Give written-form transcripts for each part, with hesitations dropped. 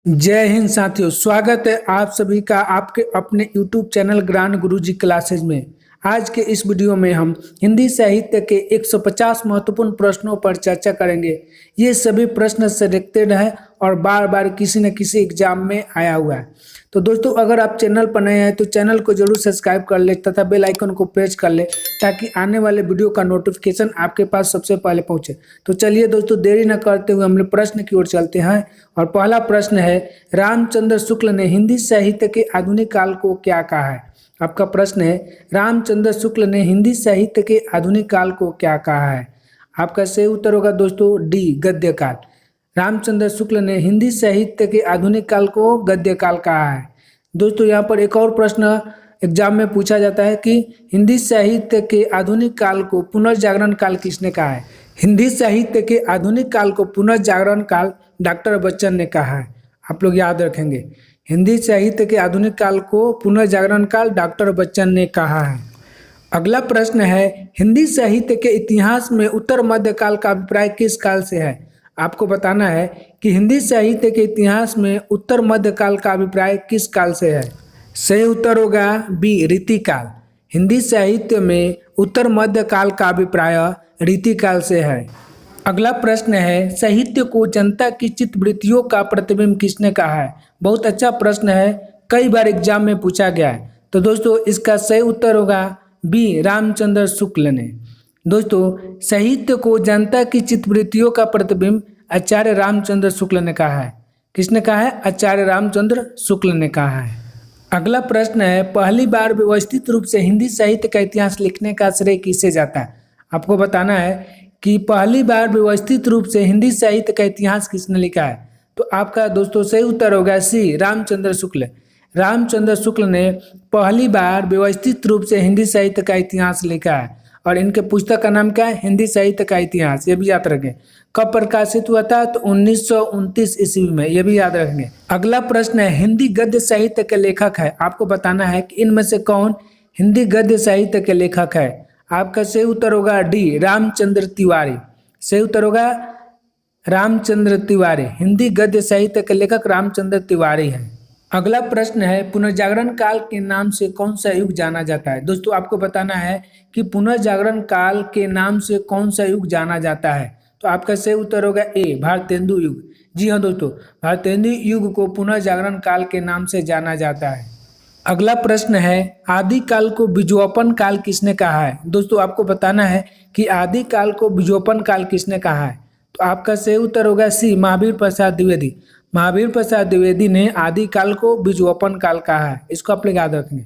जय हिंद साथियों, स्वागत है आप सभी का आपके अपने YouTube चैनल ज्ञान गुरुजी क्लासेज में। आज के इस वीडियो में हम हिंदी साहित्य के 150 महत्वपूर्ण प्रश्नों पर चर्चा करेंगे। ये सभी प्रश्न सिलेक्टेड है और बार बार किसी न किसी एग्जाम में आया हुआ है। तो दोस्तों, अगर आप चैनल पर नए हैं तो चैनल को जरूर सब्सक्राइब कर ले तथा बेल आइकन को प्रेस कर ले ताकि आने वाले वीडियो का नोटिफिकेशन आपके पास सबसे पहले पहुंचे। तो चलिए दोस्तों, देरी न करते हुए हम लोग प्रश्न की ओर चलते हैं। और पहला प्रश्न है, रामचंद्र शुक्ल ने हिंदी साहित्य के आधुनिक काल को क्या कहा है? आपका प्रश्न है, रामचंद्र शुक्ल ने हिंदी साहित्य के आधुनिक काल को क्या कहा है? आपका सही उत्तर होगा दोस्तों डी, गद्य काल। रामचंद्र शुक्ल ने हिंदी साहित्य के आधुनिक काल को गद्य काल कहा है। दोस्तों, यहाँ पर एक और प्रश्न एग्जाम में पूछा जाता है कि हिंदी साहित्य के आधुनिक काल को पुनर्जागरण काल किसने कहा है? हिंदी साहित्य के आधुनिक काल को पुनर्जागरण काल डॉक्टर बच्चन ने कहा है। आप लोग याद रखेंगे, हिंदी साहित्य के आधुनिक काल को पुनर्जागरण काल डॉक्टर बच्चन ने कहा है। अगला प्रश्न है, हिंदी साहित्य के इतिहास में उत्तर मध्य काल का अभिप्राय किस काल से है? आपको बताना है कि हिंदी साहित्य के इतिहास में उत्तर मध्य काल का अभिप्राय किस काल से है। सही उत्तर होगा बी, रीतिकाल। हिंदी साहित्य में उत्तर मध्य काल का अभिप्राय रीतिकाल से है। अगला प्रश्न है, साहित्य को जनता की चित्तवृत्तियों का प्रतिबिंब किसने कहा है? बहुत अच्छा प्रश्न है, कई बार एग्जाम में पूछा गया है। तो दोस्तों, इसका सही उत्तर होगा बी, रामचंद्र शुक्ल ने। दोस्तों, साहित्य को जनता की चित्तवृत्तियों का प्रतिबिंब आचार्य रामचंद्र शुक्ल ने कहा है। किसने कहा है? आचार्य रामचंद्र शुक्ल ने कहा है। अगला प्रश्न है, पहली बार व्यवस्थित रूप से हिंदी साहित्य का इतिहास लिखने का श्रेय किसे जाता है? आपको बताना है कि पहली बार व्यवस्थित रूप से हिंदी साहित्य का इतिहास किसने लिखा है। तो आपका दोस्तों सही उत्तर होगा सी, रामचंद्र शुक्ल। रामचंद्र शुक्ल ने पहली बार व्यवस्थित रूप से हिंदी साहित्य का इतिहास लिखा है। और इनके पुस्तक का नाम क्या है? हिंदी साहित्य का इतिहास। ये भी याद रखें। कब प्रकाशित हुआ था? तो 1929 ईस्वी में। ये भी याद रखेंगे। अगला प्रश्न है, हिंदी गद्य साहित्य के लेखक है। आपको बताना है कि इनमें से कौन हिंदी गद्य साहित्य के लेखक है। आपका सही उत्तर होगा डी, रामचंद्र तिवारी। सही उत्तर होगा रामचंद्र तिवारी। हिंदी गद्य साहित्य के लेखक रामचंद्र तिवारी हैं। अगला प्रश्न है, पुनर्जागरण काल के नाम से कौन सा युग जाना जाता है? दोस्तों, आपको बताना है कि पुनर्जागरण काल के नाम से कौन सा युग जाना जाता है। तो आपका सही उत्तर होगा ए, भारतेंदु युग। जी हाँ दोस्तों, भारतेंदु युग को पुनर्जागरण काल के नाम से जाना जाता है। अगला प्रश्न है, आदि काल को बीजोपन काल किसने कहा है? दोस्तों, आपको बताना है कि आदि काल को बीजोपन काल किसने कहा है। तो आपका सही उत्तर होगा सी, महावीर प्रसाद द्विवेदी। महावीर प्रसाद द्विवेदी ने आदि काल को बीजोपन काल कहा है। इसको आप लोग याद रखेंगे।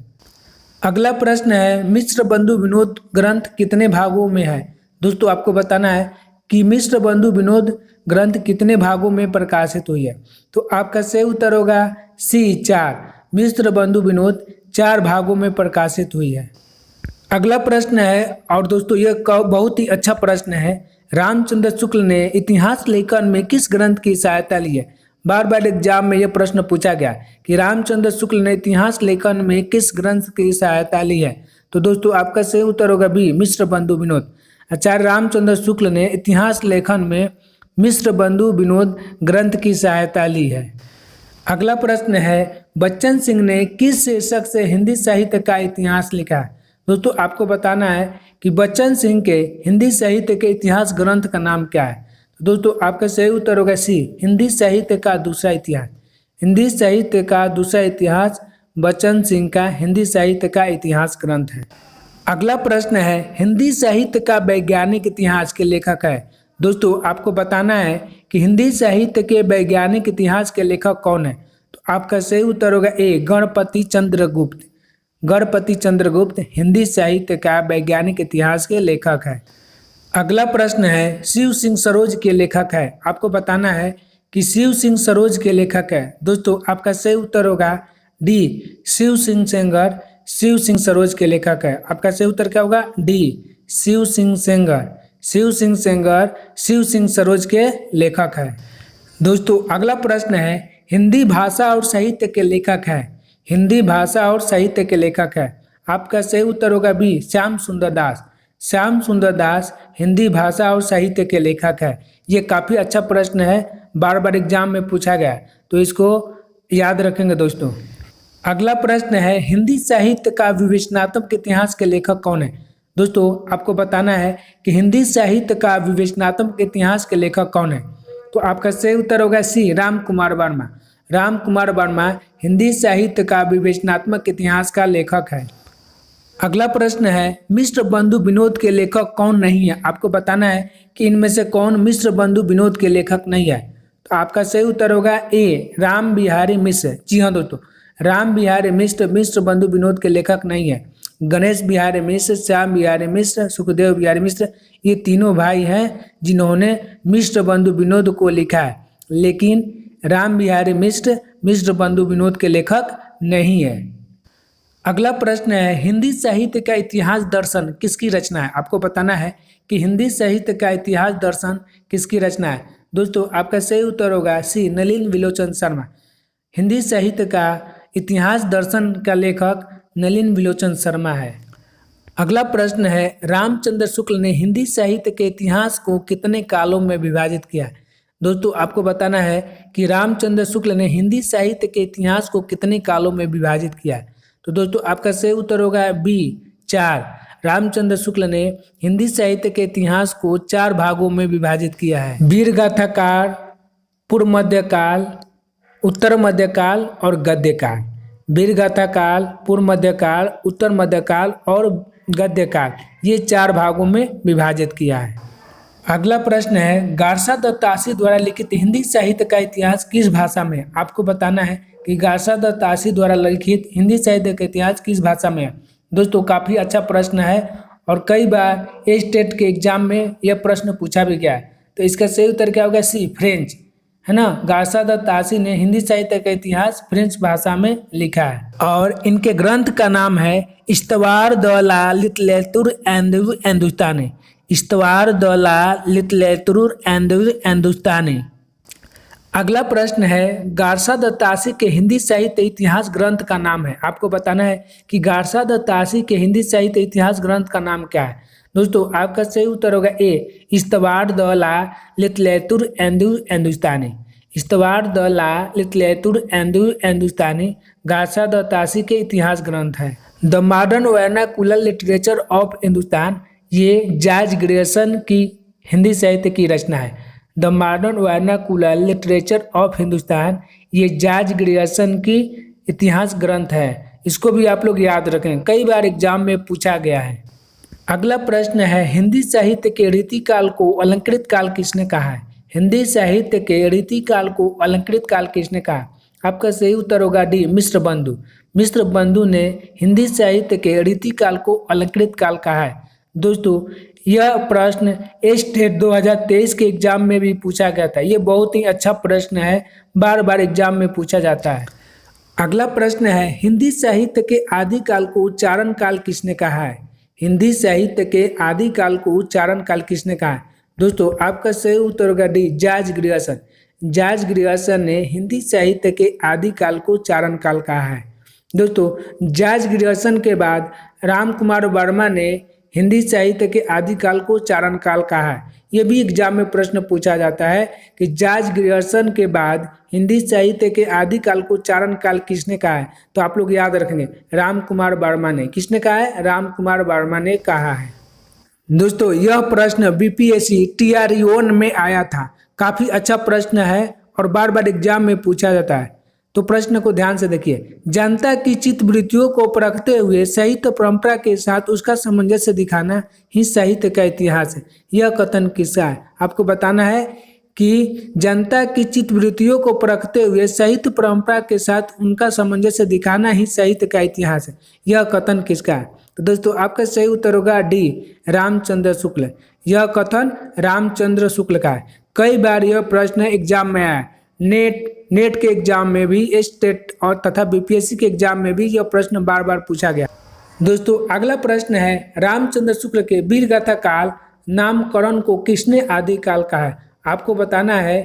अगला प्रश्न है, मिश्र बंधु विनोद ग्रंथ कितने भागों में है? दोस्तों, आपको बताना है कि मिश्र बंधु विनोद ग्रंथ कितने भागों में प्रकाशित हुई है। तो आपका सही उत्तर होगा सी, 4। मिश्र बंधु विनोद 4 भागों में प्रकाशित हुई है। अगला प्रश्न है, और दोस्तों ये बहुत ही अच्छा प्रश्न है, रामचंद्र शुक्ल ने इतिहास लेखन में किस ग्रंथ की सहायता ली है? बार बार एग्जाम में यह प्रश्न पूछा गया कि रामचंद्र शुक्ल ने इतिहास लेखन में किस ग्रंथ की सहायता ली है। तो दोस्तों, आपका सही उत्तर होगा बी, मिश्र बंधु विनोद। आचार्य रामचंद्र शुक्ल ने इतिहास लेखन में मिश्र बंधु विनोद ग्रंथ की सहायता ली है। अगला प्रश्न है, बच्चन सिंह ने किस शीर्षक से हिंदी साहित्य का इतिहास लिखा है? दोस्तों, आपको बताना है कि बच्चन सिंह के हिंदी साहित्य के इतिहास ग्रंथ का नाम क्या है। तो दोस्तों, आपका सही उत्तर होगा सी, हिंदी साहित्य का दूसरा इतिहास। हिंदी साहित्य का दूसरा इतिहास बच्चन सिंह का हिंदी साहित्य का इतिहास ग्रंथ है। अगला प्रश्न है, हिंदी साहित्य का वैज्ञानिक इतिहास के लेखक है। दोस्तों, आपको बताना है कि हिंदी साहित्य के वैज्ञानिक इतिहास के लेखक कौन है। तो आपका सही उत्तर होगा ए, गणपति चंद्रगुप्त। गणपति चंद्रगुप्त हिंदी साहित्य का वैज्ञानिक इतिहास के लेखक है। अगला प्रश्न है, शिव सिंह सरोज के लेखक है। आपको बताना है कि शिव सिंह सरोज के लेखक है। दोस्तों, आपका सही उत्तर होगा डी, शिव सिंह सेंगर शिव सिंह सरोज के लेखक है। आपका सही उत्तर क्या होगा? डी, शिव सिंह सेंगर। शिव सिंह सेंगर शिव सिंह सरोज के लेखक है। दोस्तों, अगला प्रश्न है, हिंदी भाषा और साहित्य के लेखक है। हिंदी भाषा और साहित्य के लेखक है। आपका सही उत्तर होगा बी, श्याम सुंदर दास। श्याम सुंदर दास हिंदी भाषा और साहित्य के लेखक है। ये काफ़ी अच्छा प्रश्न है, बार बार एग्जाम में पूछा गया है, तो इसको याद रखेंगे दोस्तों। अगला प्रश्न है, हिंदी साहित्य का विवेचनात्मक इतिहास के लेखक कौन है। दोस्तों आपको बताना है कि हिंदी साहित्य का विवेचनात्मक इतिहास के लेखक कौन है। तो आपका सही उत्तर होगा सी, राम कुमार वर्मा। राम कुमार वर्मा हिंदी साहित्य का विवेचनात्मक इतिहास का लेखक है। अगला प्रश्न है, मिश्र बंधु विनोद के लेखक कौन नहीं है। आपको बताना है कि इनमें से कौन मिश्र बंधु विनोद के लेखक नहीं है। तो आपका सही उत्तर होगा ए, राम बिहारी मिश्र। जी हाँ दोस्तों, राम बिहारी मिश्र मिश्र बंधु विनोद के लेखक नहीं है। गणेश बिहारी मिश्र, श्याम बिहारी मिश्र, सुखदेव बिहारी मिश्र, ये तीनों भाई हैं जिन्होंने मिश्र बंधु विनोद को लिखा है, लेकिन राम बिहारी मिश्र मिश्र बंधु विनोद के लेखक नहीं है। अगला प्रश्न है, हिंदी साहित्य का इतिहास दर्शन किसकी रचना है। आपको बताना है कि हिंदी साहित्य का इतिहास दर्शन किसकी रचना है। दोस्तों आपका सही उत्तर होगा सी, नलिन विलोचन शर्मा। हिंदी साहित्य का इतिहास दर्शन का लेखक नलिन विलोचन शर्मा है। अगला प्रश्न है, रामचंद्र शुक्ल ने हिंदी साहित्य के इतिहास को कितने कालों में विभाजित किया है। दोस्तों आपको बताना है कि रामचंद्र शुक्ल ने हिंदी साहित्य के इतिहास को कितने कालों में विभाजित किया है। तो दोस्तों आपका सही उत्तर होगा बी, 4। रामचंद्र शुक्ल ने हिंदी साहित्य के इतिहास को 4 भागों में विभाजित किया है। वीर गाथा काल, पूर्व मध्यकाल, उत्तर मध्यकाल और गद्यकाल। वीर गाथा काल, पूर्व मध्यकाल, उत्तर मध्यकाल और गद्यकाल, ये 4 भागों में विभाजित किया है। अगला प्रश्न है, गारसा दत्तासी द्वारा लिखित हिंदी साहित्य का इतिहास किस भाषा में है। आपको बताना है कि गारसा दत्तासी द्वारा लिखित हिंदी साहित्य का इतिहास किस भाषा में है। दोस्तों काफ़ी अच्छा प्रश्न है और कई बार स्टेट के एग्जाम में यह प्रश्न पूछा भी गया है। तो इसका सही उत्तर क्या होगा, सी, फ्रेंच, है ना। गारसा दत्तासी ने हिंदी साहित्य का इतिहास फ्रेंच भाषा में लिखा है और इनके ग्रंथ का नाम है इस्तवार द ला लिटरेचर एंड हिंदुस्तानी। इस्तवार द ला लिटरेचर एंड हिंदुस्तानी। अगला प्रश्न है, गारसा दत्तासी के हिंदी साहित्य इतिहास ग्रंथ का नाम है। आपको बताना है कि गारसा दत्तासी के हिंदी साहित्य इतिहास ग्रंथ का नाम क्या है। दोस्तों आपका सही उत्तर होगा ए, इस्तवार द ला लिटरेचर एंड हिंदुस्तानी। इस्तवार द ला लिटरेचर एंड हिंदुस्तानी गारसा दत्तासी के इतिहास ग्रंथ है। The modern vernacular literature of Hindustan, ये जॉर्ज ग्रियर्सन की हिंदी साहित्य की रचना है। The modern vernacular literature of Hindustan, ये जॉर्ज ग्रियर्सन की इतिहास ग्रंथ है। इसको भी आप लोग याद रखें, कई बार एग्जाम में पूछा गया है। अगला प्रश्न है, हिंदी साहित्य के रीतिकाल को अलंकृत काल किसने कहा है। हिंदी साहित्य के रीतिकाल को अलंकृत काल किसने कहा। आपका सही उत्तर होगा डी, मिश्र बंधु। मिश्र बंधु ने हिंदी साहित्य के रीतिकाल को अलंकृत काल कहा है। दोस्तों यह प्रश्न स्टेट 2023 के एग्जाम में भी पूछा गया था। ये बहुत ही अच्छा प्रश्न है, बार बार एग्जाम में पूछा जाता है। अगला प्रश्न है, हिंदी साहित्य के आदिकाल को उच्चारण काल किसने कहा है। हिंदी साहित्य के आदिकाल को उच्चारण काल किसने कहा है। दोस्तों आपका सही उत्तर होगा D, George Grierson. George Grierson ने हिंदी साहित्य के आदिकाल को उच्चारण काल कहा है। दोस्तों जॉर्ज ग्रियर्सन के बाद राम कुमार वर्मा ने हिंदी साहित्य के आदिकाल को चारण काल कहा है। यह भी एग्जाम में प्रश्न पूछा जाता है कि जॉर्ज ग्रियर्सन के बाद हिंदी साहित्य के आदिकाल को चारण काल किसने कहा है। तो आप लोग याद रखेंगे, राम कुमार वर्मा ने। किसने कहा है, राम कुमार वर्मा ने कहा है। दोस्तों यह प्रश्न बीपीएससी TRE-1 में आया था। काफ़ी अच्छा प्रश्न है और बार बार एग्जाम में पूछा जाता है। तो प्रश्न को ध्यान से देखिए, जनता की चित्तवृत्तियों को परखते हुए साहित्य परंपरा के साथ उसका सामंजस्य दिखाना ही साहित्य का इतिहास है। यह कथन किसका है। आपको बताना है कि जनता की चित्तवृत्तियों को परखते हुए साहित्य परंपरा के साथ उनका सामंजस्य दिखाना ही साहित्य का इतिहास है। यह कथन किसका है। तो दोस्तों आपका सही उत्तर होगा डी, रामचंद्र शुक्ल। यह कथन रामचंद्र शुक्ल का है। कई बार यह प्रश्न एग्जाम में आया, नेट के एग्जाम में भी, स्टेट और तथा बीपीएससी के एग्जाम में भी यह प्रश्न बार बार पूछा गया। दोस्तों अगला प्रश्न है, रामचंद्र शुक्ल के वीर गाथा काल नामकरण को किसने आदिकाल कहा है। आपको बताना है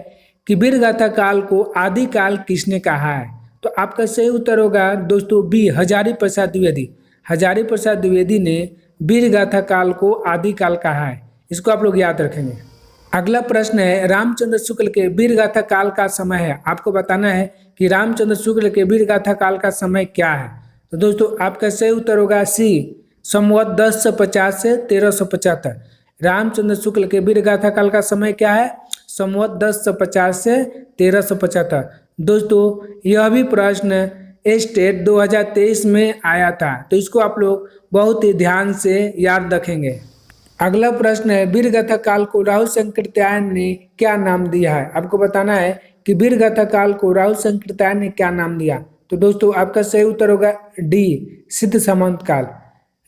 कि वीर गाथा काल को आदिकाल किसने कहा है। तो आपका सही उत्तर होगा दोस्तों बी, हजारी प्रसाद द्विवेदी। हजारी प्रसाद द्विवेदी ने वीर गाथा काल को आदि काल कहा है? इसको आप लोग याद रखेंगे। अगला प्रश्न है रामचंद्र शुक्ल के वीर गाथा काल का समय है। आपको बताना है कि रामचंद्र शुक्ल के वीर गाथा काल का समय क्या है। तो दोस्तों आपका सही उत्तर होगा सी, संवत 1050 से 1375। रामचंद्र शुक्ल के वीर गाथा काल का समय क्या है? संवत 1050 से 1375। दोस्तों यह भी प्रश्न स्टेट 2023 में आया था, तो इसको आप लोग बहुत ही ध्यान से याद रखेंगे। अगला प्रश्न है वीर गाथा काल को राहुल संकृत्यायन ने क्या नाम दिया है? आपको बताना है कि वीर गाथा काल को राहुल संकृत्यायन ने क्या नाम दिया। तो दोस्तों आपका सही उत्तर होगा डी, सिद्ध सामंत काल।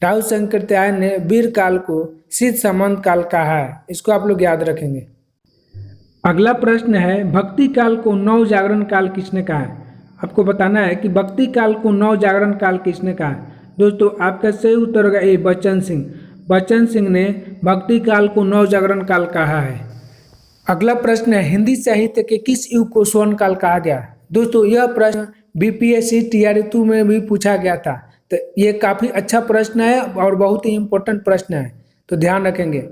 राहुल संकृत्यायन ने वीर काल को सिद्ध सामंत काल कहा है। इसको आप लोग याद रखेंगे। अगला प्रश्न है भक्ति काल को नव जागरण काल किसने कहा है? आपको बताना है कि भक्ति काल को नव जागरण काल किसने कहा है। दोस्तों आपका सही उत्तर होगा ए, बच्चन सिंह। बच्चन सिंह ने भक्ति काल को नव जागरण काल कहा है। अगला प्रश्न है हिंदी साहित्य के किस युग को स्वर्ण काल कहा गया? दोस्तों यह प्रश्न बीपीएससी टीआरई 2 में भी पूछा गया था, तो ये काफ़ी अच्छा प्रश्न है और बहुत ही इम्पोर्टेंट प्रश्न है, तो ध्यान रखेंगे।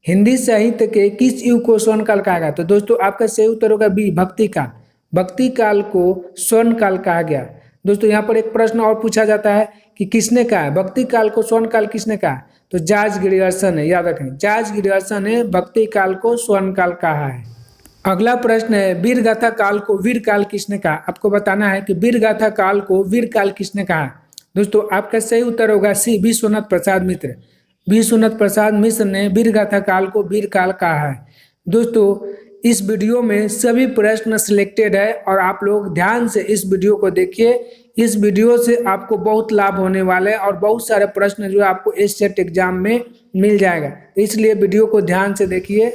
हिंदी साहित्य के किस युग को स्वर्ण काल कहा गया? तो दोस्तों आपका सही उत्तर होगा बी, भक्ति काल। भक्ति काल को स्वर्ण काल कहा गया। दोस्तों यहाँ पर एक प्रश्न और पूछा जाता है कि किसने कहा है भक्ति काल को स्वर्ण काल किसने कहा? तो जॉर्ज ग्रियर्सन है, याद रखें। जॉर्ज ग्रियर्सन ने भक्ति काल को स्वर्ण काल कहा है। अगला प्रश्न है वीर गाथा काल को वीर काल किसने कहा? आपको बताना है कि वीर गाथा काल को वीर काल किसने कहा। दोस्तों आपका सही उत्तर होगा सी, विश्वनाथ प्रसाद मिश्र। विश्वनाथ प्रसाद मिश्र ने वीर गाथा काल को वीर काल कहा है। दोस्तों इस वीडियो में सभी प्रश्न सिलेक्टेड है और आप लोग ध्यान से इस वीडियो को देखिए। इस वीडियो से आपको बहुत लाभ होने वाले हैं और बहुत सारे प्रश्न जो आपको स्टेट एग्जाम में मिल जाएगा, इसलिए वीडियो को ध्यान से देखिए।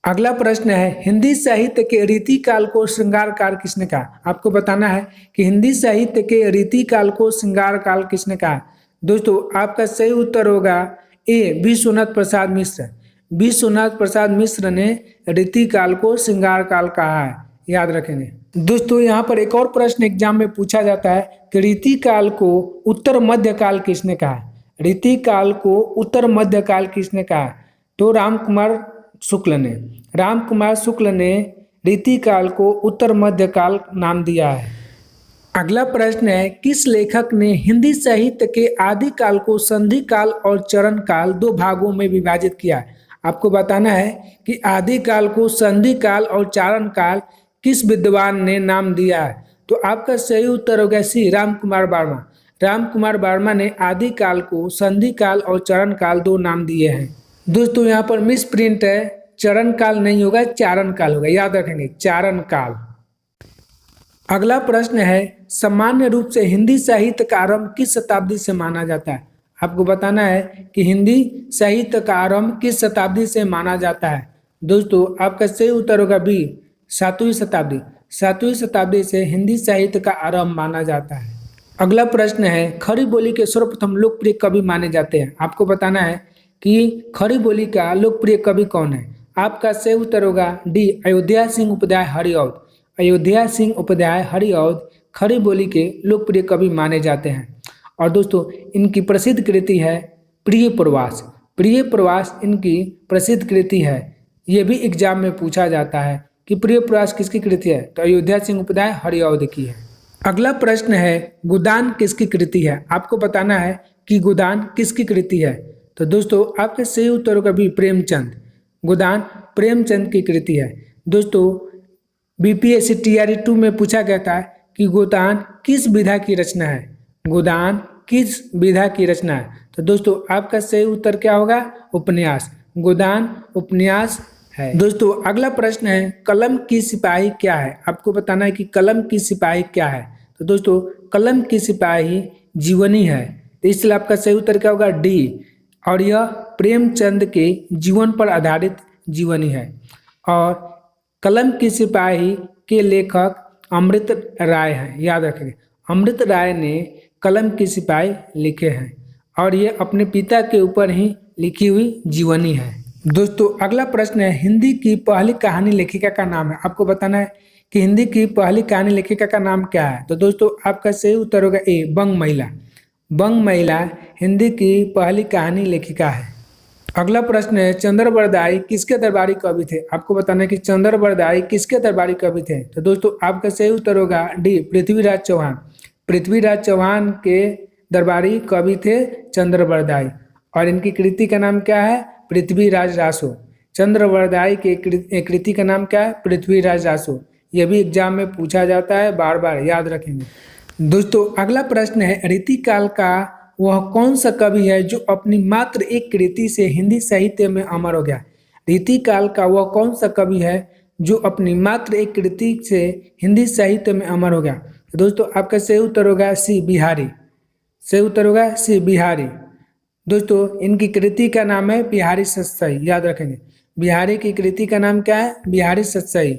अगला प्रश्न है हिंदी साहित्य के रीति काल को श्रृंगार काल किसने कहा? आपको बताना है कि हिंदी साहित्य के रीति काल को श्रृंगार काल किसने कहा। दोस्तों आपका सही उत्तर होगा ए, विश्वनाथ प्रसाद मिश्र। विश्वनाथ प्रसाद मिश्र ने रीति काल को श्रृंगार काल कहा है, याद रखेंगे। दोस्तों यहाँ पर एक और प्रश्न एग्जाम में पूछा जाता है कि रीति काल को उत्तर मध्य काल किसने कहा? रीति काल को उत्तर मध्य काल किसने कहा? तो रामकुमार शुक्ल ने। रामकुमार शुक्ल ने रीति काल को उत्तर मध्य काल नाम दिया है। अगला प्रश्न है किस लेखक ने हिंदी साहित्य के आदि काल को संधि काल और चरण काल दो भागों में विभाजित किया? आपको बताना है कि आदि काल को संधि काल और चारण काल किस विद्वान ने नाम दिया है। तो आपका सही उत्तर होगा सी, रामकुमार वर्मा। रामकुमार वर्मा ने आदि काल को संधि काल और चरण काल दो नाम दिए हैं। दोस्तों यहाँ पर मिस प्रिंट है, चरण काल नहीं होगा, चारण काल होगा, याद रखेंगे, चारण काल। अगला प्रश्न है सामान्य रूप से हिंदी साहित्य का आरंभ किस शताब्दी से माना जाता है? आपको बताना है कि हिंदी साहित्य का आरंभ किस शताब्दी से माना जाता है। दोस्तों आपका सही उत्तर होगा बी, 7वीं शताब्दी। 7वीं शताब्दी से हिंदी साहित्य का आरंभ माना जाता है। अगला प्रश्न है खड़ी बोली के सर्वप्रथम लोकप्रिय कवि माने जाते हैं। आपको बताना है कि खड़ी बोली का लोकप्रिय कवि कौन है। आपका सही उत्तर होगा डी, अयोध्या सिंह उपाध्याय हरिऔध। अयोध्या सिंह उपाध्याय हरिऔध खड़ी बोली के लोकप्रिय कवि माने जाते हैं। और दोस्तों इनकी प्रसिद्ध कृति है प्रिय प्रवास। प्रिय प्रवास इनकी प्रसिद्ध कृति है। ये भी एग्जाम में पूछा जाता है कि प्रिय प्रवास किसकी कृति है, तो अयोध्या सिंह उपाध्याय हरिऔध की है। अगला प्रश्न है गोदान किसकी कृति है। आपको बताना है कि गोदान किसकी कृति है। तो दोस्तों आपके सही उत्तर होगा भी, प्रेमचंद। गोदान प्रेमचंद की कृति है। दोस्तों बीपीएससी टीआरई 2 में पूछा गया था कि गोदान किस विधा की रचना है। गोदान किस विधा की रचना है। तो दोस्तों आपका सही उत्तर क्या होगा, उपन्यास। गोदान उपन्यास है। दोस्तों अगला प्रश्न है कलम की सिपाही क्या है। आपको बताना है कि कलम की सिपाही क्या है। तो दोस्तों कलम की सिपाही जीवनी है, तो इसलिए आपका सही उत्तर क्या होगा, डी। और यह प्रेमचंद के जीवन पर आधारित जीवनी है। और कलम की सिपाही के लेखक अमृत राय हैं, याद रखेंगे। अमृत राय ने कलम की सिपाही लिखे हैं और ये अपने पिता के ऊपर ही लिखी हुई जीवनी है। दोस्तों अगला प्रश्न है हिंदी की पहली कहानी लेखिका का नाम है। आपको बताना है कि हिंदी की पहली कहानी लेखिका का नाम क्या है। तो दोस्तों आपका सही उत्तर होगा ए, बंग महिला। बंग महिला हिंदी की पहली कहानी लेखिका है। अगला प्रश्न है, चंद्रबरदाई किसके दरबारी कवि थे? आपको बताना है कि चंद्रबरदाई किसके दरबारी कवि थे। तो दोस्तों आपका सही उत्तर होगा डी, पृथ्वीराज चौहान। पृथ्वीराज चौहान के दरबारी कवि थे चंद्रबरदाई और इनकी कृति का नाम क्या है? पृथ्वीराज रासो। चंद्रबरदाई की कृति का नाम क्या है? पृथ्वीराज रासो। यह भी एग्जाम में पूछा जाता है, बार बार याद रखेंगे। दोस्तों अगला प्रश्न है, रीतिकाल का वह कौन सा कवि है जो अपनी मात्र एक कृति से हिंदी साहित्य में अमर हो गया? रीतिकाल का वह कौन सा कवि है जो अपनी मात्र एक कृति से हिंदी साहित्य में अमर हो गया? तो दोस्तों आपका सही उत्तर होगा सी, बिहारी। सही उत्तर होगा सी, बिहारी। दोस्तों इनकी कृति का नाम है बिहारी सतसई, याद रखेंगे। बिहारी की कृति का नाम क्या है? बिहारी सतसई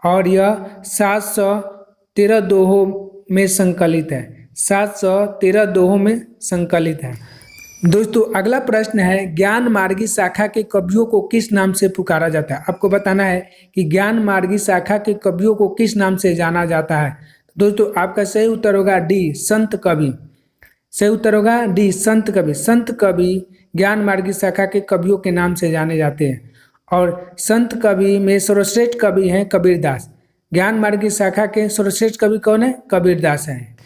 और यह 713 दोहों में संकलित है। 713 दोहों में संकलित है। दोस्तों अगला प्रश्न है, ज्ञान मार्गी शाखा के कवियों को किस नाम से पुकारा जाता है? आपको बताना है कि ज्ञान मार्गी शाखा के कवियों को किस नाम से जाना जाता है। दोस्तों आपका सही उत्तर होगा डी, संत कवि। सही उत्तर होगा डी, संत कवि। संत कवि ज्ञान मार्गी शाखा के कवियों के नाम से जाने जाते हैं और संत कवि में सर्वश्रेष्ठ कवि हैं कबीरदास। ज्ञान मार्गी शाखा के सर्वश्रेष्ठ कवि कौन है? कबीरदास हैं।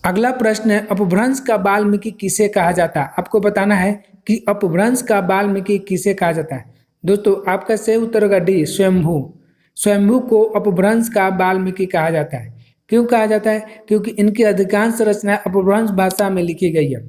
अगला प्रश्न है, अपभ्रंश का वाल्मीकि किसे कहा जाता है? आपको बताना है कि अपभ्रंश का वाल्मीकि किसे कहा जाता है। दोस्तों आपका सही उत्तर होगा डी, स्वयंभू। स्वयंभू को अपभ्रंश का वाल्मीकि कहा जाता है। क्यों कहा जाता है? क्योंकि इनकी अधिकांश रचनाएं अपभ्रंश भाषा में लिखी गई है।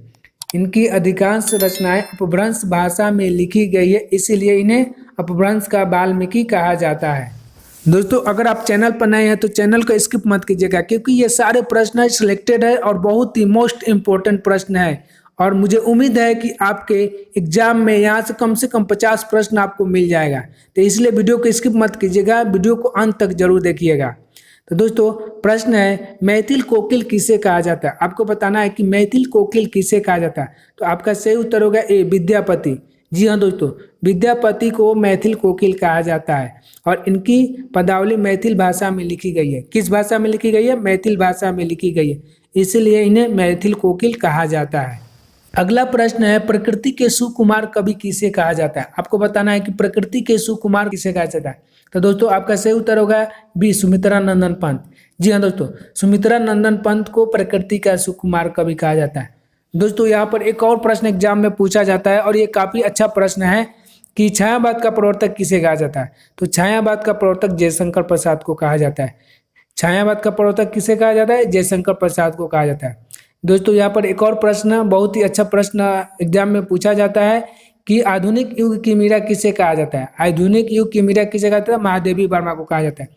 इनकी अधिकांश रचनाएं अपभ्रंश भाषा में लिखी गई है, इसीलिए इन्हें अपभ्रंश का वाल्मीकि कहा जाता है। दोस्तों अगर आप चैनल पर नए हैं तो चैनल को स्किप मत कीजिएगा, क्योंकि ये सारे प्रश्न सिलेक्टेड है और बहुत ही मोस्ट इम्पोर्टेंट प्रश्न है और मुझे उम्मीद है कि आपके एग्जाम में यहाँ से कम 50 प्रश्न आपको मिल जाएगा। तो इसलिए वीडियो को स्किप मत कीजिएगा, वीडियो को अंत तक जरूर देखिएगा। तो दोस्तों प्रश्न है, मैथिल कोकिल किसे कहा जाता है? आपको बताना है कि मैथिल कोकिल किसे कहा जाता है। तो आपका सही उत्तर होगा ए, विद्यापति। जी हाँ दोस्तों, विद्यापति को मैथिल कोकिल कहा जाता है और इनकी पदावली मैथिल भाषा में लिखी गई है। किस भाषा में लिखी गई है? मैथिल भाषा में लिखी गई है, इसलिए इन्हें मैथिल कोकिल कहा जाता है। अगला प्रश्न है, प्रकृति के सुकुमार कवि किसे कहा जाता है? आपको बताना है कि प्रकृति के सुकुमार किसे कहा जाता है। तो दोस्तों आपका सही उत्तर होगा बी, सुमित्रा नंदन पंत। जी हाँ दोस्तों, सुमित्रा नंदन पंत को प्रकृति का सुकुमार कवि कहा जाता है। दोस्तों यहाँ पर एक और प्रश्न एग्जाम में पूछा जाता है और ये काफ़ी अच्छा प्रश्न है कि छायावाद का प्रवर्तक किसे कहा जाता है। तो छायावाद का प्रवर्तक जयशंकर प्रसाद को कहा जाता है। छायावाद का प्रवर्तक किसे कहा जाता है? जयशंकर प्रसाद को कहा जाता है। दोस्तों यहाँ पर एक और प्रश्न, बहुत ही अच्छा प्रश्न एग्जाम में पूछा जाता है कि आधुनिक युग की मीरा किसे कहा जाता है? आधुनिक युग की मीरा किसे कहा जाता है? महादेवी वर्मा को कहा जाता है।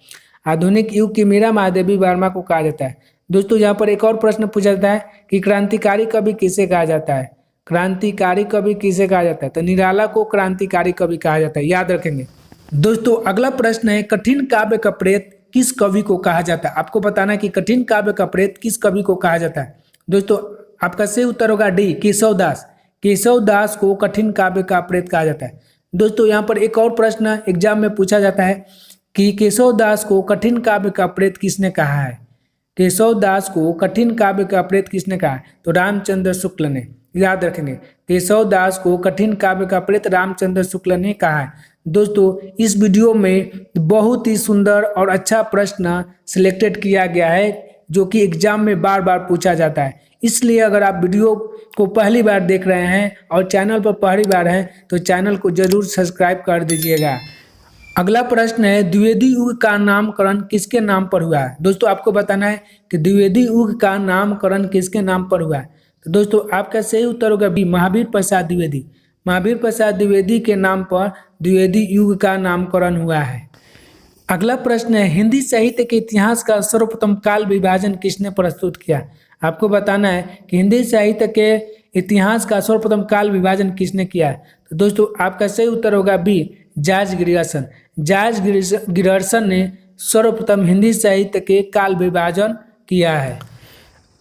आधुनिक युग की मीरा महादेवी वर्मा को कहा जाता है। दोस्तों यहाँ पर एक और प्रश्न पूछा जाता है कि क्रांतिकारी कवि किसे कहा जाता है? क्रांतिकारी कवि किसे कहा जाता है? तो निराला को क्रांतिकारी कवि कहा जाता है, याद रखेंगे। दोस्तों अगला प्रश्न है, कठिन काव्य का प्रेत किस कवि को कहा जाता है? आपको बताना है कि कठिन काव्य का प्रेत किस कवि को कहा जाता है। दोस्तों आपका सही उत्तर होगा डी, केशव दास। केशव दास को कठिन काव्य का प्रेत कहा जाता है। दोस्तों यहाँ पर एक और प्रश्न एग्जाम में पूछा जाता है कि केशव दास को कठिन काव्य का प्रेत किसने कहा है? केशव दास को कठिन काव्य का प्रेत किसने कहा? तो रामचंद्र शुक्ल ने, याद रखेंगे। केशव दास को कठिन काव्य का प्रेत रामचंद्र शुक्ल ने कहा है। दोस्तों इस वीडियो में बहुत ही सुंदर और अच्छा प्रश्न सिलेक्टेड किया गया है जो कि एग्जाम में बार बार पूछा जाता है, इसलिए अगर आप वीडियो को पहली बार देख रहे हैं और चैनल पर पहली बार हैं तो चैनल को जरूर सब्सक्राइब कर दीजिएगा। अगला प्रश्न है, द्विवेदी युग का नामकरण किसके नाम पर हुआ है? दोस्तों आपको बताना है कि द्विवेदी युग का नामकरण किसके नाम पर हुआ है। तो दोस्तों आपका सही उत्तर होगा बी, महावीर प्रसाद द्विवेदी। महावीर प्रसाद द्विवेदी के नाम पर द्विवेदी युग का नामकरण हुआ है। अगला प्रश्न है, हिंदी साहित्य के इतिहास का सर्वप्रथम काल विभाजन किसने प्रस्तुत किया? आपको बताना है कि हिंदी साहित्य के इतिहास का सर्वप्रथम काल विभाजन किसने किया है। तो दोस्तों आपका सही उत्तर होगा B, George Grierson. George Grierson ने सर्वप्रथम हिंदी साहित्य के काल विभाजन किया है।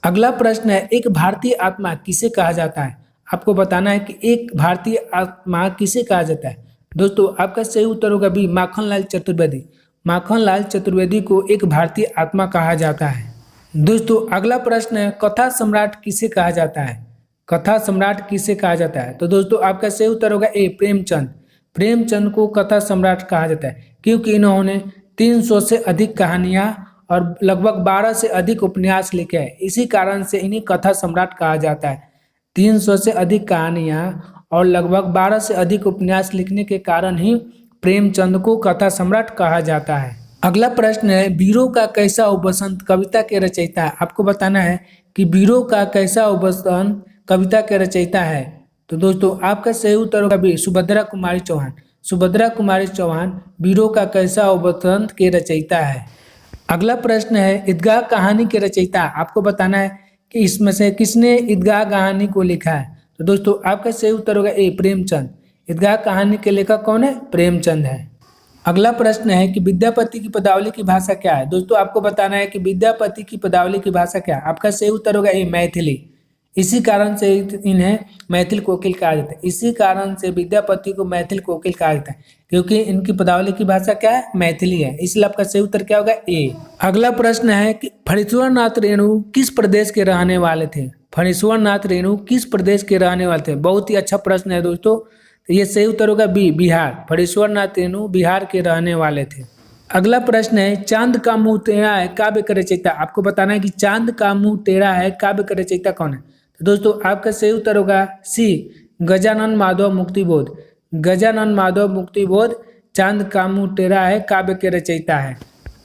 अगला प्रश्न है, एक भारतीय आत्मा किसे कहा जाता है? आपको बताना है कि एक भारतीय आत्मा किसे कहा जाता है। दोस्तों आपका सही उत्तर होगा बी, माखनलाल चतुर्वेदी। माखनलाल चतुर्वेदी को एक भारतीय आत्मा कहा जाता है। दोस्तों अगला प्रश्न है, कथा सम्राट किसे कहा जाता है? कथा सम्राट किसे कहा जाता है? तो दोस्तों आपका सही उत्तर होगा ए प्रेमचंद। प्रेमचंद को कथा सम्राट कहा जाता है क्योंकि इन्होंने 300 से अधिक कहानियां और लगभग 12 से अधिक उपन्यास लिखे हैं। इसी कारण से इन्हें कथा सम्राट कहा जाता है। 300 से अधिक कहानियां और लगभग 12 से अधिक उपन्यास लिखने के कारण ही प्रेमचंद को कथा सम्राट कहा जाता है। अगला प्रश्न है, वीरों का कैसा हो बसंत कविता के रचयिता है? आपको बताना है कि वीरों का कैसा हो बसंत कविता के रचयिता है। तो दोस्तों आपका सही उत्तर होगा बी सुभद्रा कुमारी चौहान। सुभद्रा कुमारी चौहान वीरों का कैसा हो बसंत के रचयिता है। अगला प्रश्न है, ईदगाह कहानी के रचयिता आपको बताना है कि इसमें से किसने ईदगाह कहानी को लिखा है। तो दोस्तों आपका सही उत्तर होगा ए प्रेमचंद। ईदगाह कहानी के लेखक कौन है? प्रेमचंद है। अगला प्रश्न है कि विद्यापति की पदावली की भाषा क्या है? दोस्तों आपको बताना है कि विद्यापति की पदावली की भाषा क्या है। आपका सही उत्तर होगा ए मैथिली। इसी कारण से इन्हें मैथिल कोकिल कहा जाता है। इसी कारण से विद्यापति को मैथिल कोकिल कहा जाता है क्योंकि इनकी पदावली की भाषा क्या है? मैथिली है। इसलिए आपका सही उत्तर क्या होगा? ए। अगला प्रश्न है कि फणीश्वर नाथ रेणु किस प्रदेश के रहने वाले थे? फणीश्वर नाथ रेणु किस प्रदेश के रहने वाले थे? बहुत ही अच्छा प्रश्न है दोस्तों। तो ये सही उत्तर होगा बी बिहार। फणीश्वर नाथ रेणु बिहार के रहने वाले थे। अगला प्रश्न है, चांद का मुंह टेढ़ा है काव्य का रचयिता। आपको बताना है कि चांद का मुंह टेढ़ा है काव्य का रचयिता कौन है। तो दोस्तों आपका सही उत्तर होगा सी गजानन माधव मुक्तिबोध। गजानन माधव मुक्तिबोध चांद का मुंह टेढ़ा है काव्य के रचयिता है।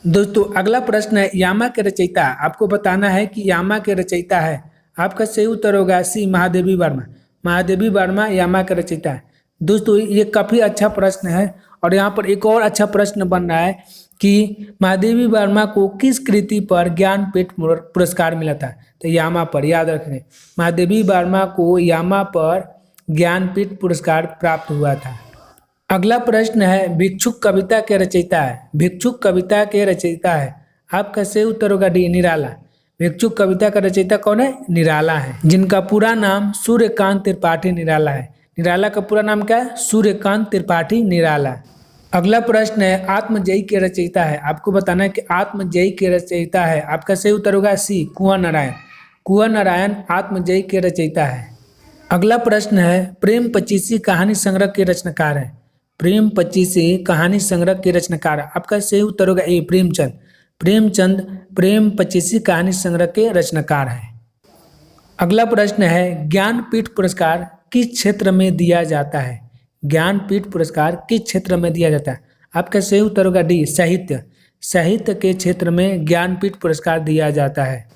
दोस्तों अगला प्रश्न है, यामा के रचयिता। आपको बताना है कि यामा के रचयिता है। आपका सही उत्तर होगा सी महादेवी वर्मा। महादेवी वर्मा यामा का रचयिता है। दोस्तों ये काफ़ी अच्छा प्रश्न है और यहाँ पर एक और अच्छा प्रश्न बन रहा है कि महादेवी वर्मा को किस कृति पर ज्ञानपीठ पुरस्कार मिला था। तो यामा पर, याद रखें, महादेवी वर्मा को यामा पर ज्ञानपीठ पुरस्कार प्राप्त हुआ था। अगला प्रश्न है, भिक्षुक कविता के रचयिता है। भिक्षुक कविता के रचयिता है। आपका सही उत्तर होगा डी निराला। भिक्षुक कविता का रचयिता कौन है? निराला है, जिनका पूरा नाम सूर्यकांत त्रिपाठी निराला है। निराला का पूरा नाम क्या है? सूर्यकांत त्रिपाठी निराला। अगला प्रश्न है, आत्मजयी के रचयिता है। आपको बताना है कि आत्मजयी के रचयिता है। आपका सही उत्तर होगा सी कुंवर नारायण। कुंवर नारायण आत्मजयी के रचयिता है। अगला प्रश्न है, प्रेम पचीसी कहानी संग्रह के रचनाकार है। प्रेम पचीसी कहानी संग्रह के रचनाकार। आपका सही उत्तर होगा ए प्रेमचंद। प्रेमचंद प्रेम पचीसी कहानी संग्रह के रचनाकार है। अगला प्रश्न है, ज्ञानपीठ पुरस्कार किस क्षेत्र में दिया जाता है? ज्ञानपीठ पुरस्कार किस क्षेत्र में दिया जाता है? आपका सही उत्तर होगा डी साहित्य। साहित्य के क्षेत्र में ज्ञानपीठ पुरस्कार दिया जाता है।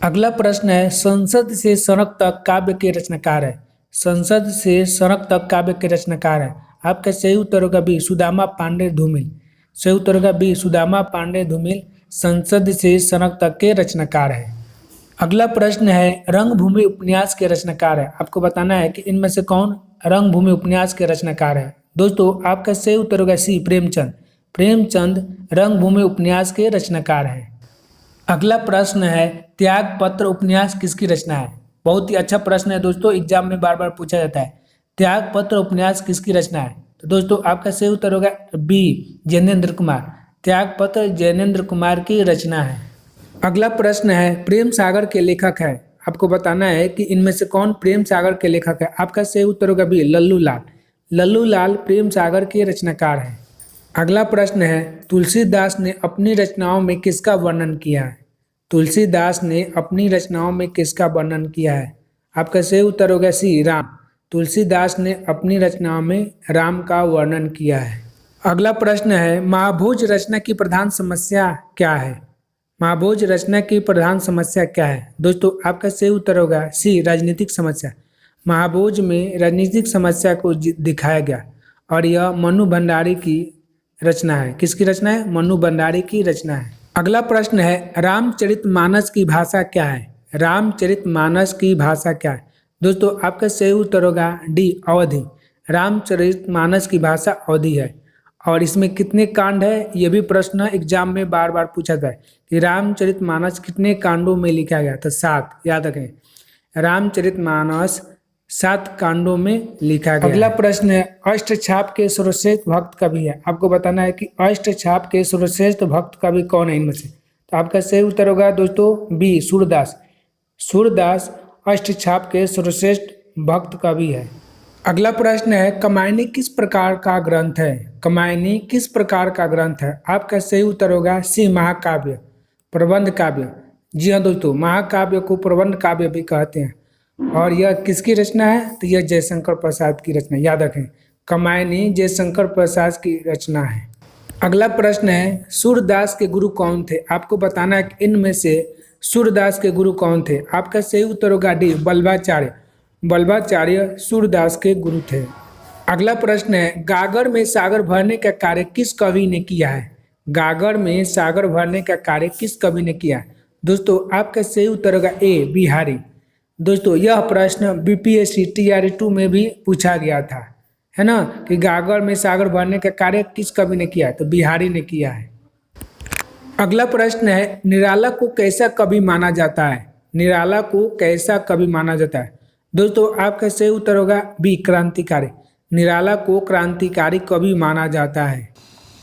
अगला प्रश्न है, संसद से सड़क तक काव्य के रचनाकार है। संसद से सड़क तक काव्य के रचनाकार है। आपका सही उत्तर होगा बी सुदामा पांडे धूमिल। सही उत्तर होगा बी सुदामा पांडे धूमिल संसद से सड़क तक के रचनाकार है। अगला प्रश्न है, रंगभूमि उपन्यास के रचनाकार है। आपको बताना है कि इनमें से कौन रंगभूमि उपन्यास के रचनाकार है। दोस्तों आपका सही उत्तर होगा सी प्रेमचंद। प्रेमचंद रंगभूमि उपन्यास के रचनाकार हैं। अगला प्रश्न है, त्याग पत्र उपन्यास किसकी रचना है? बहुत ही अच्छा प्रश्न है दोस्तों, एग्जाम में बार बार पूछा जाता है। त्याग पत्र उपन्यास किसकी रचना है? तो दोस्तों आपका सही उत्तर होगा बी जैनेन्द्र कुमार। त्याग पत्र जैनेन्द्र कुमार की रचना है। अगला प्रश्न है, प्रेम सागर के लेखक है। आपको बताना है कि इनमें से कौन प्रेम सागर के लेखक है। आपका सही उत्तर होगा बी लल्लू लाल। लल्लू लाल प्रेम सागर के रचनाकार हैं। अगला प्रश्न है, तुलसीदास ने अपनी रचनाओं में किसका वर्णन किया है? तुलसीदास ने अपनी रचनाओं में किसका वर्णन किया है? आपका सही उत्तर होगा सी राम। तुलसीदास ने अपनी रचनाओं में राम का वर्णन किया है। अगला प्रश्न है, महाभोज रचना की प्रधान समस्या क्या है? महाभोज रचना की प्रधान समस्या क्या है? दोस्तों आपका सही उत्तर होगा सी राजनीतिक समस्या। महाभोज में राजनीतिक समस्या को दिखाया गया और यह मनु भंडारी की रचना है। किसकी रचना है? मनु भंडारी की रचना है। अगला प्रश्न है, रामचरितमानस की भाषा क्या है? रामचरितमानस की भाषा क्या है? दोस्तों आपका सही उत्तर होगा डी अवधि। रामचरितमानस की भाषा अवधि है। और इसमें कितने कांड है, ये भी प्रश्न एग्जाम में बार बार पूछा जाता है कि रामचरितमानस कितने कांडों में लिखा गया? तो 7, याद रखें, रामचरितमानस 7 कांडों में लिखा गया। अगला प्रश्न है, अष्टछाप के सर्वश्रेष्ठ भक्त कवि है। आपको बताना है कि अष्टछाप के सर्वश्रेष्ठ भक्त कवि कौन है इनमें से। तो आपका सही उत्तर होगा दोस्तों बी सूरदास। सूरदास अष्टछाप के सर्वश्रेष्ठ भक्त कवि है। अगला प्रश्न है, कामायनी किस प्रकार का ग्रंथ है? कामायनी किस प्रकार का ग्रंथ है? आपका सही उत्तर होगा सी, महाकाव्य, प्रबंध काव्य। जी हाँ दोस्तों, महाकाव्य को प्रबंध काव्य भी कहते हैं। और यह किसकी रचना है? तो यह जयशंकर प्रसाद की रचना, याद रखें, कामायनी जयशंकर प्रसाद की रचना है। अगला प्रश्न है, सूरदास के गुरु कौन थे? आपको बताना है कि इनमें से सूरदास के गुरु कौन थे? आपका सही उत्तर होगा डी, वल्लभाचार्य। वल्लभाचार्य सूरदास के गुरु थे। अगला प्रश्न है, गागर में सागर भरने का कार्य किस कवि ने किया है? गागर में सागर भरने का कार्य किस कवि ने किया है? दोस्तों आपका सही उत्तर होगा ए, बिहारी। दोस्तों यह प्रश्न बीपीएससी TRE 2 में भी पूछा गया था, है ना, कि गागर में सागर भरने का कार्य किस कवि ने किया है? तो बिहारी ने किया है। अगला प्रश्न है, निराला को कैसा कवि माना जाता है? निराला को कैसा कवि माना जाता है? दोस्तों आपका सही उत्तर होगा बी, क्रांतिकारी। निराला को क्रांतिकारी कवि माना जाता है।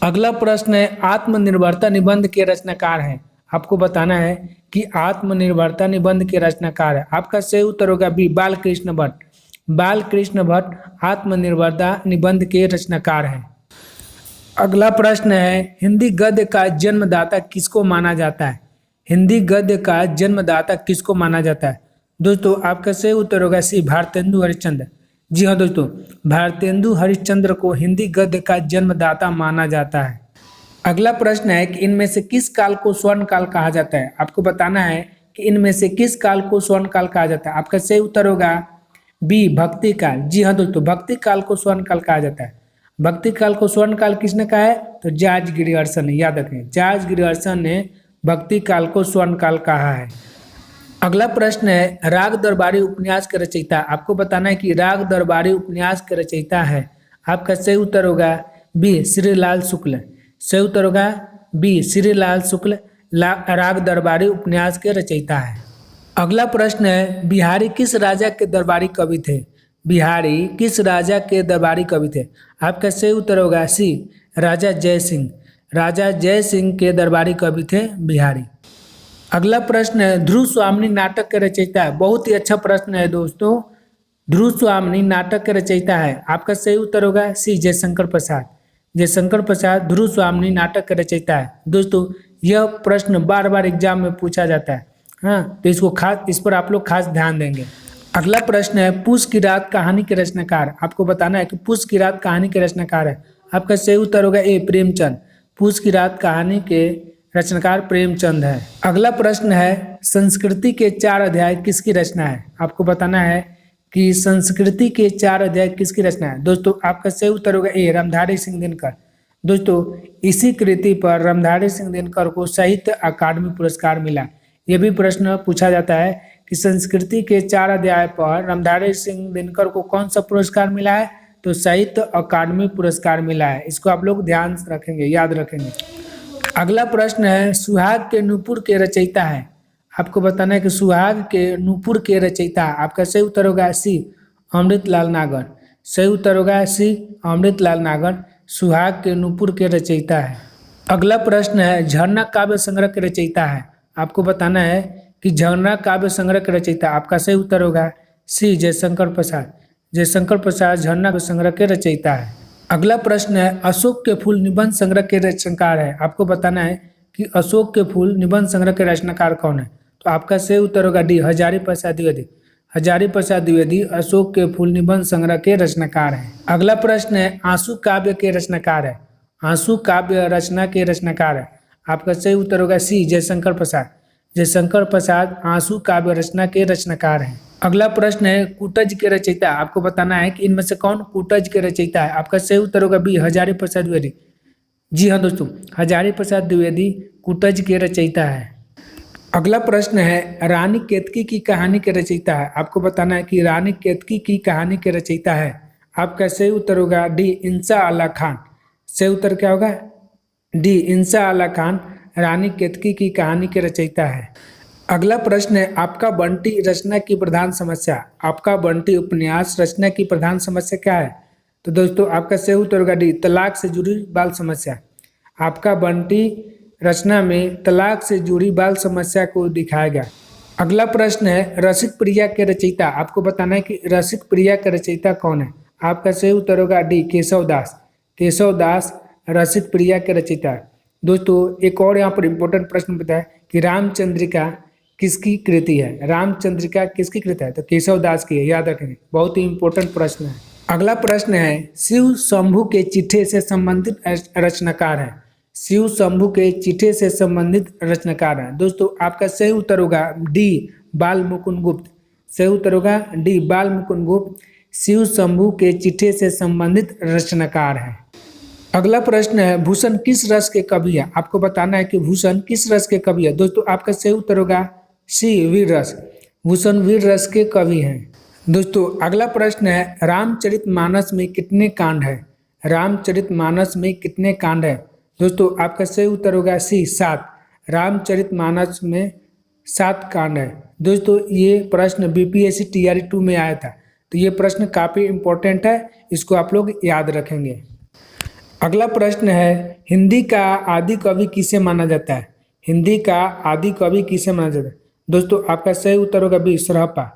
अगला प्रश्न है, आत्मनिर्भरता निबंध के रचनाकार हैं? आपको बताना है कि आत्मनिर्भरता निबंध के रचनाकार है। आपका सही उत्तर होगा बी, बालकृष्ण भट्ट। बालकृष्ण भट्ट आत्मनिर्भरता निबंध के रचनाकार हैं। अगला प्रश्न है, हिंदी गद्य का जन्मदाता किसको माना जाता है? हिंदी गद्य का जन्मदाता किसको माना जाता है? दोस्तों आपका सही उत्तर होगा सी, भारतेंदु हरिश्चंद्र। जी हाँ दोस्तों, भारतेंदु हरिश्चंद्र को हिंदी गद्य का जन्मदाता माना जाता है। अगला प्रश्न है कि इनमें से किस काल को स्वर्ण काल कहा जाता है? आपको बताना है कि इनमें से किस काल को स्वर्ण काल कहा जाता है। आपका सही उत्तर होगा बी, भक्ति काल। जी हाँ दोस्तों, भक्ति काल को स्वर्ण काल कहा जाता है। भक्ति काल को स्वर्ण काल किसने कहा है? तो जॉर्ज ग्रियर्सन ने, याद रखें, जॉर्ज ग्रियर्सन ने भक्ति काल को स्वर्ण काल कहा है। अगला प्रश्न है, राग दरबारी उपन्यास के रचयिता? आपको बताना है कि राग दरबारी उपन्यास के रचयिता है। आपका सही उत्तर होगा बी, श्रीलाल शुक्ल। सही उत्तर होगा बी, श्रीलाल शुक्ल राग दरबारी उपन्यास के रचयिता है। अगला प्रश्न है, बिहारी किस राजा के दरबारी कवि थे? बिहारी किस राजा के दरबारी कवि थे? आपका सही उत्तर होगा सी, राजा जय सिंह। राजा जय सिंह के दरबारी कवि थे बिहारी। अगला प्रश्न है, ध्रुव स्वामिनी नाटक के रचयिता है? बहुत ही अच्छा प्रश्न है दोस्तों। ध्रुव स्वामिनी नाटक के रचयिता है। आपका सही उत्तर होगा सी, जयशंकर प्रसाद। जयशंकर प्रसाद ध्रुव स्वामिनी नाटक के रचयिता है। दोस्तों यह प्रश्न बार बार एग्जाम में पूछा जाता है, हाँ, तो इस पर आप लोग खास ध्यान देंगे। अगला प्रश्न है, पूस की रात कहानी के रचनाकार? आपको बताना है कि पूस की रात कहानी के रचनाकार है। आपका सही उत्तर होगा ए, प्रेमचंद। पूस की रात कहानी के रचनाकार प्रेमचंद है। अगला प्रश्न है, संस्कृति के 4 अध्याय किसकी रचना है? आपको बताना है कि संस्कृति के 4 अध्याय किसकी रचना है। दोस्तों आपका सही उत्तर होगा ए, रामधारी सिंह दिनकर। दोस्तों इसी कृति पर रामधारी सिंह दिनकर को साहित्य अकादमी पुरस्कार मिला। यह भी प्रश्न पूछा जाता है कि संस्कृति के 4 अध्याय पर रामधारी सिंह दिनकर को कौन सा पुरस्कार मिला है? तो साहित्य अकादमी पुरस्कार मिला है। इसको आप लोग ध्यान रखेंगे, याद रखेंगे। अगला प्रश्न है, सुहाग के नूपुर के रचयिता है? आपको बताना है कि सुहाग के नूपुर के रचयिता। आपका सही उत्तर होगा सी, अमृतलाल नागर। सही उत्तर होगा सी, अमृतलाल नागर सुहाग के नूपुर के रचयिता है। अगला प्रश्न है, झरना काव्य संग्रह के रचयिता है? आपको बताना है कि झरना काव्य संग्रह के रचयिता। आपका सही उत्तर होगा सी, जयशंकर प्रसाद। जयशंकर प्रसाद झरना काव्य संग्रह के रचयिता है। अगला प्रश्न है, अशोक के फूल निबंध संग्रह के रचनाकार है? आपको बताना है कि अशोक के फूल निबंध संग्रह के रचनाकार कौन है? तो आपका सही उत्तर होगा डी, हजारी प्रसाद द्विवेदी। हजारी प्रसाद द्विवेदी अशोक के फूल निबंध संग्रह के रचनाकार हैं। अगला प्रश्न है, आंसू काव्य के रचनाकार है? आंसू काव्य रचना के रचनाकार है? आपका सही उत्तर होगा सी, जयशंकर प्रसाद। जयशंकर प्रसाद आंसू काव्य रचना के रचनाकार हैं। अगला प्रश्न है, कूटज के रचयिता? आपको बताना है कि इनमें से कौन कूटज के रचयिता है? आपका सही उत्तर होगा बी, हजारी प्रसाद द्विवेदी। जी हाँ दोस्तों, हजारी प्रसाद द्विवेदी कूटज के रचयिता है। अगला प्रश्न है, रानी केतकी की कहानी के रचयिता है? आपको बताना है कि रानी केतकी की कहानी के रचयिता है। आपका सही उत्तर होगा डी, इंसा अल्लाह खान। सही उत्तर क्या होगा? डी, इंसा अल्लाह खान रानी केतकी की कहानी के रचयिता है। अगला प्रश्न है, आपका बंटी रचना की प्रधान समस्या? आपका बंटी उपन्यास रचना की प्रधान समस्या क्या है? तो दोस्तों आपका सही उत्तर होगा डी, तलाक से जुड़ी बाल समस्या। आपका बंटी रचना में तलाक से जुड़ी बाल समस्या को दिखाया गया। अगला प्रश्न है रसिक प्रिया के रचयिता। आपको बताना है कि रसिक प्रिया के रचयिता कौन है। आपका सही उत्तर होगा डी केशव दास। केशव दास रसिक प्रिया के रचयिता। दोस्तों एक और यहाँ पर इम्पोर्टेंट प्रश्न बताया कि रामचंद्रिका किसकी कृति है। रामचंद्रिका किसकी कृति है, तो केशव दास की है, याद रखेंगे, बहुत ही इम्पोर्टेंट प्रश्न है। अगला प्रश्न है शिव शंभु के चिट्ठे से संबंधित रचनाकार है। शिव शंभु के चिट्ठे से संबंधित रचनाकार है। दोस्तों आपका सही उत्तर होगा डी बाल मुकुंद गुप्त। सही उत्तर होगा डी बाल मुकुंद गुप्त शिव शंभु के चिट्ठे से संबंधित रचनाकार है। अगला प्रश्न है भूषण किस रस के कवि है। आपको बताना है कि भूषण किस रस के कवि है। दोस्तों आपका सही उत्तर होगा सी वीर रस। भूषण वीर रस के कवि हैं। दोस्तों अगला प्रश्न है रामचरितमानस में कितने कांड है। रामचरितमानस में कितने कांड है। दोस्तों आपका सही उत्तर होगा सी 7। रामचरितमानस में 7 कांड है। दोस्तों ये प्रश्न बीपीएससी टीआरई 2 में आया था, तो ये प्रश्न काफ़ी इम्पोर्टेंट है, इसको आप लोग याद रखेंगे। अगला प्रश्न है हिंदी का आदि कवि किसे माना जाता है। हिंदी का आदि कवि किसे माना जाता है। दोस्तों आपका सही उत्तर होगा बी सरहप्पा।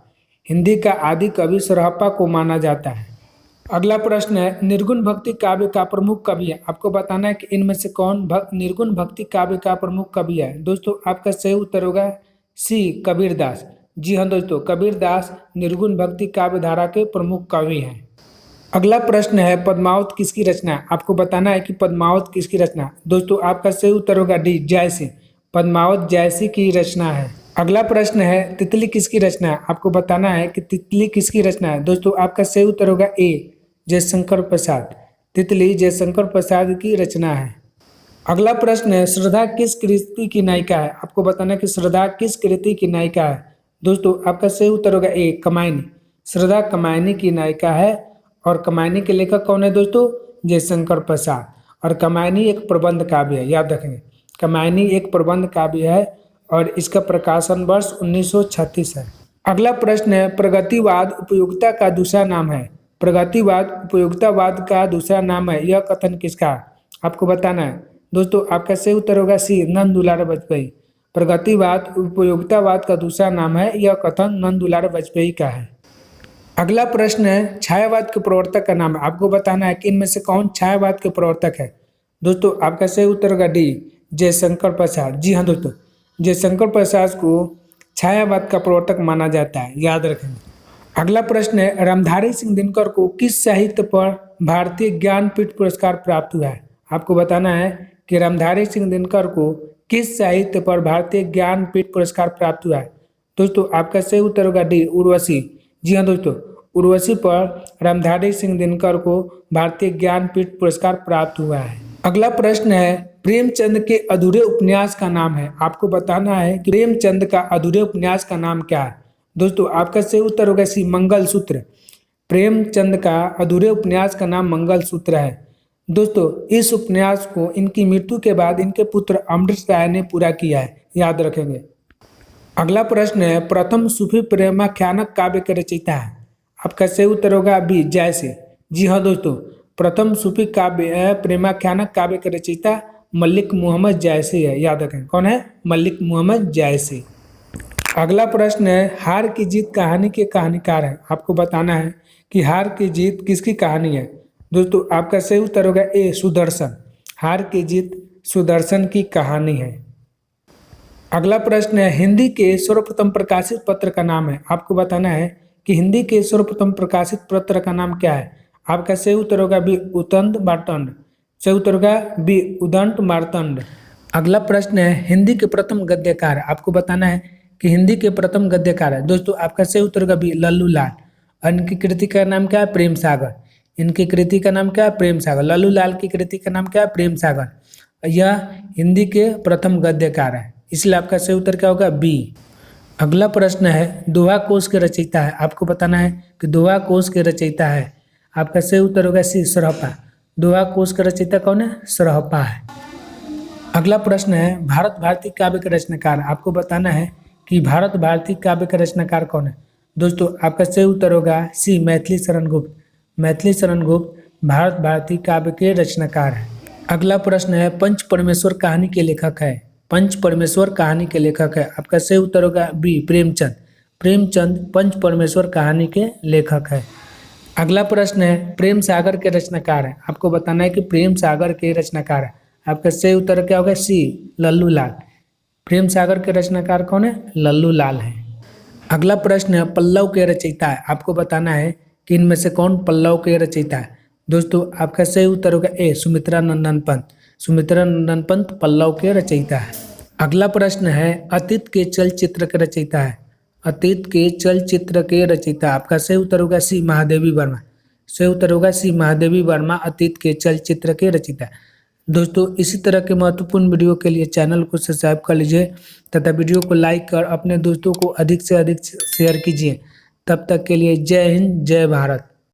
हिंदी का आदि कवि सरहप्पा को माना जाता है। अगला प्रश्न है निर्गुण भक्ति काव्य का प्रमुख कवि है। आपको बताना है कि इनमें से कौन निर्गुण भक्ति काव्य का प्रमुख कवि है। दोस्तों आपका सही उत्तर होगा सी कबीरदास। जी हाँ दोस्तों, कबीरदास निर्गुण भक्ति काव्य धारा के प्रमुख कवि हैं। अगला प्रश्न है पद्मावत किसकी रचना है। आपको बताना है कि पद्मावत किसकी रचना है। दोस्तों आपका सही उत्तर होगा डी जयसी। पद्मावत जयसी की रचना है। अगला प्रश्न है तितली किसकी रचना है। आपको बताना है कि तितली किसकी रचना है। दोस्तों आपका सही उत्तर होगा ए जयशंकर प्रसाद। तितली जयशंकर प्रसाद की रचना है। अगला प्रश्न है श्रद्धा किस कृति की नायिका है। आपको बताना है कि श्रद्धा किस कृति की नायिका है। दोस्तों आपका सही उत्तर होगा ए कमायनी। श्रद्धा कमायनी की नायिका है और कमायनी के लेखक कौन है दोस्तों, जयशंकर प्रसाद। और कमायनी एक प्रबंध काव्य है, याद रखेंगे, कमायनी एक प्रबंध काव्य है और इसका प्रकाशन वर्ष 1936 है। अगला प्रश्न है प्रगतिवाद उपयोगिता का दूसरा नाम है। प्रगतिवाद उपयोगितावाद का दूसरा नाम है, यह कथन किसका। आपको बताना है। दोस्तों आपका सही उत्तर होगा सी नंद दुलारा वाजपेयी। प्रगतिवाद उपयोगितावाद का दूसरा नाम है, यह कथन नंद दुलारा वाजपेयी का है। अगला प्रश्न है छायावाद के प्रवर्तक का नाम है। आपको बताना है कि इनमें से कौन छायावाद के प्रवर्तक है। दोस्तों आपका सही उत्तर होगा डी जयशंकर प्रसाद। जी हाँ दोस्तों, जयशंकर प्रसाद को छायावाद का प्रवर्तक माना जाता है, याद रखेंगे। अगला प्रश्न है रामधारी सिंह दिनकर को किस साहित्य पर भारतीय ज्ञानपीठ पुरस्कार प्राप्त हुआ है। आपको बताना है कि रामधारी सिंह दिनकर को किस साहित्य पर भारतीय ज्ञानपीठ पुरस्कार प्राप्त हुआ है। दोस्तों आपका सही उत्तर होगा डी उर्वशी। जी हाँ दोस्तों, उर्वशी पर रामधारी सिंह दिनकर को भारतीय ज्ञानपीठ पुरस्कार प्राप्त हुआ है। अगला प्रश्न है प्रेमचंद के अधूरे उपन्यास का नाम है। आपको बताना है कि प्रेमचंद का अधूरे उपन्यास का नाम क्या है। दोस्तों आपका सही उत्तर होगा सी मंगलसूत्र। प्रेमचंद का अधूरे उपन्यास का नाम मंगलसूत्र है। दोस्तों इस उपन्यास को इनकी मृत्यु के बाद इनके पुत्र अमृत राय ने पूरा किया है, याद रखेंगे। अगला प्रश्न है प्रथम सूफी प्रेमाख्यानक काव्य के रचयिता है। आपका सही उत्तर होगा बी जयसी। जी हाँ दोस्तों, प्रथम सूफी काव्य प्रेमाख्यानक काव्य के रचयिता मलिक मोहम्मद जायसी है, याद रखें। कौन है, मलिक मोहम्मद जायसी। अगला प्रश्न है हार की जीत कहानी के कहानीकार है। आपको बताना है कि हार की जीत किसकी कहानी है। दोस्तों आपका सही उत्तर होगा ए सुदर्शन। हार की जीत सुदर्शन की कहानी है। अगला प्रश्न है हिंदी के सर्वप्रथम प्रकाशित पत्र का नाम है। आपको बताना है कि हिंदी के सर्वप्रथम प्रकाशित पत्र का नाम क्या है। आपका सही उत्तर होगा बी उदंत मार्तंड। सही उत्तर होगा बी उदंत मार्तंड। अगला प्रश्न है हिंदी के प्रथम गद्यकार। आपको बताना है कि हिंदी के प्रथम गद्यकार है। दोस्तों आपका सही उत्तर होगा बी लल्लू लाल। और इनकी कृति का नाम क्या है, प्रेम सागर। इनकी कृति का नाम क्या है, प्रेम सागर। लल्लू लाल की कृति का नाम क्या है, प्रेम सागर। यह हिंदी के प्रथम गद्यकार है, इसलिए आपका सही उत्तर क्या होगा, बी। अगला प्रश्न है दोहा कोश के रचयिता है। आपको बताना है कि दोहा कोश के रचयिता है। आपका सही उत्तर होगा सी सरहप्पा। दोहा कोश का रचयिता कौन है, सरहप्पा है। अगला प्रश्न है भारत भारती काव्य के रचनाकार। आपको बताना है कि भारत भारती काव्य का रचनाकार कौन है। दोस्तों आपका सही उत्तर होगा सी मैथिली शरण गुप्त। मैथिली शरण गुप्त भारत भारती काव्य के रचनाकार है। अगला प्रश्न है पंच परमेश्वर कहानी के लेखक है। पंच परमेश्वर कहानी के लेखक है? आपका सही उत्तर होगा बी प्रेमचंद। प्रेमचंद पंच परमेश्वर कहानी के लेखक है। अगला प्रश्न है प्रेम सागर के रचनाकार है? आपको बताना है कि प्रेम सागर के रचनाकार है। आपका सही उत्तर क्या होगा? सी लल्लू लाल। प्रेम सागर के रचनाकार कौन है? लल्लू लाल है। अगला प्रश्न है पल्लव के रचयिता है? आपको बताना है कि इनमें से कौन पल्लव के रचयिता है? दोस्तों आपका सही उत्तर होगा ए सुमित्रा नंदन पंत। सुमित्रा नंदन पंत पल्लव के रचयिता है। अगला प्रश्न है अतीत के चलचित्र के रचयिता है? अतीत के चलचित्र के रचयिता, आपका सही उत्तर होगा सी महादेवी वर्मा। सही उत्तर होगा सी महादेवी वर्मा अतीत के चलचित्र के रचयिता। दोस्तों इसी तरह के महत्वपूर्ण वीडियो के लिए चैनल को सब्सक्राइब कर लीजिए तथा वीडियो को लाइक कर अपने दोस्तों को अधिक से अधिक शेयर कीजिए। तब तक के लिए जय हिंद जय भारत।